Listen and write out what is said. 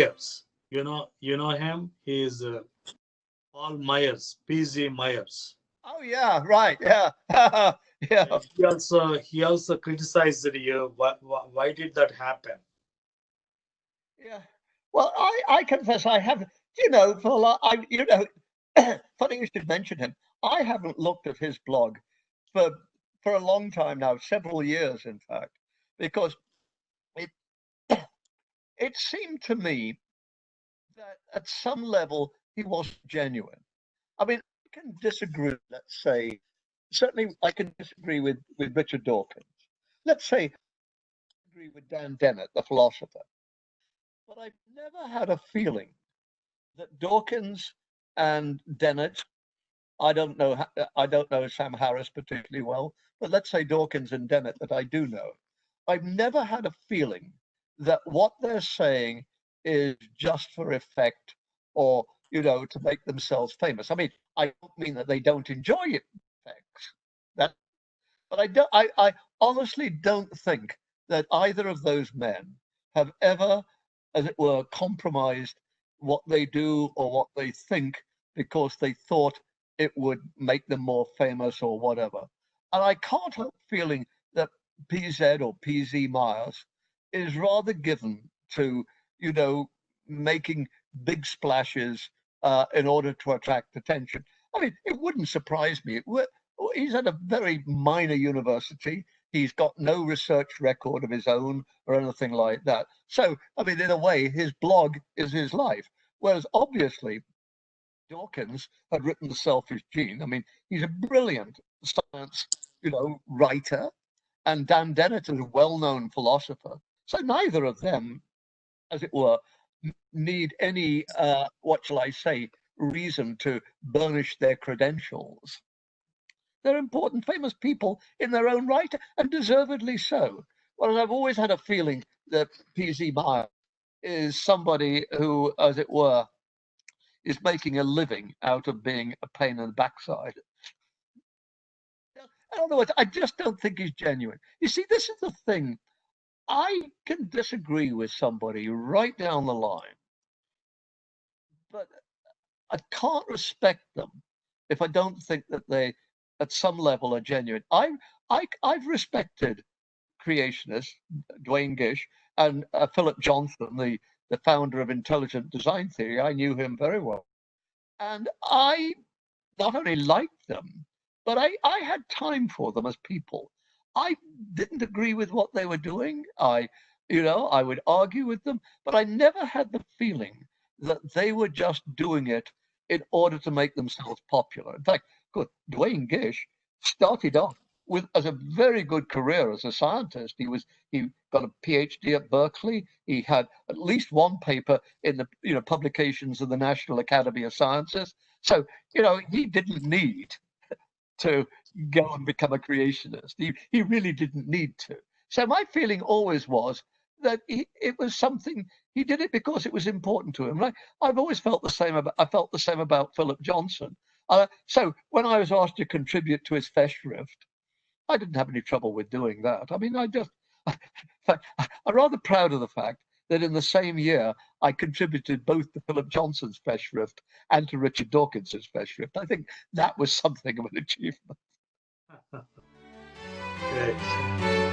Myers. You know him. He is Paul Myers, PZ Myers. Oh yeah, right. Yeah. Yeah. He also criticized you. Why did that happen? Yeah. Well, I confess I haven't, for a lot, funny you should mention him. I haven't looked at his blog for for a long time now, several years, in fact, because it it seemed to me that at some level he wasn't genuine. I mean, I can disagree, let's say, certainly I can disagree with Richard Dawkins. Let's say I agree with Dan Dennett, the philosopher, but I've never had a feeling that Dawkins and Dennett, I don't know Sam Harris particularly well, but let's say Dawkins and Dennett that I do know. I've never had a feeling that what they're saying is just for effect or, to make themselves famous. I mean, I don't mean that they don't enjoy it, effects. That, but I honestly don't think that either of those men have ever, as it were, compromised what they do or what they think because they thought it would make them more famous or whatever. And I can't help feeling that PZ or PZ Myers is rather given to, you know, making big splashes in order to attract attention. I mean, it wouldn't surprise me. He's at a very minor university. He's got no research record of his own or anything like that. So, I mean, in a way, his blog is his life. Whereas obviously, Dawkins had written The Selfish Gene. I mean, he's a brilliant science, writer, and Dan Dennett is a well-known philosopher. So neither of them, as it were, need any, what shall I say, reason to burnish their credentials. They're important, famous people in their own right, and deservedly so. Whereas I've always had a feeling that P.Z. Meyer is somebody who, as it were, is making a living out of being a pain in the backside. In other words, I just don't think he's genuine. You see, this is the thing. I can disagree with somebody right down the line, but I can't respect them if I don't think that they, at some level, are genuine. I've respected creationists, Dwayne Gish, and Philip Johnson, the founder of intelligent design theory. I knew him very well. And I not only liked them, but I had time for them as people. I didn't agree with what they were doing. I would argue with them, but I never had the feeling that they were just doing it in order to make themselves popular. In fact, good, Dwayne Gish started off with as a very good career as a scientist. He got a PhD at Berkeley. He had at least one paper in the publications of the National Academy of Sciences. So he didn't need to go and become a creationist. He really didn't need to. So my feeling always was that it was something he did it because it was important to him. I've always felt the same about. I felt the same about Philip Johnson. So when I was asked to contribute to his Festschrift, I didn't have any trouble with doing that. I mean, I'm rather proud of the fact that in the same year I contributed both to Philip Johnson's Festschrift and to Richard Dawkins's Festschrift. I think that was something of an achievement. Great.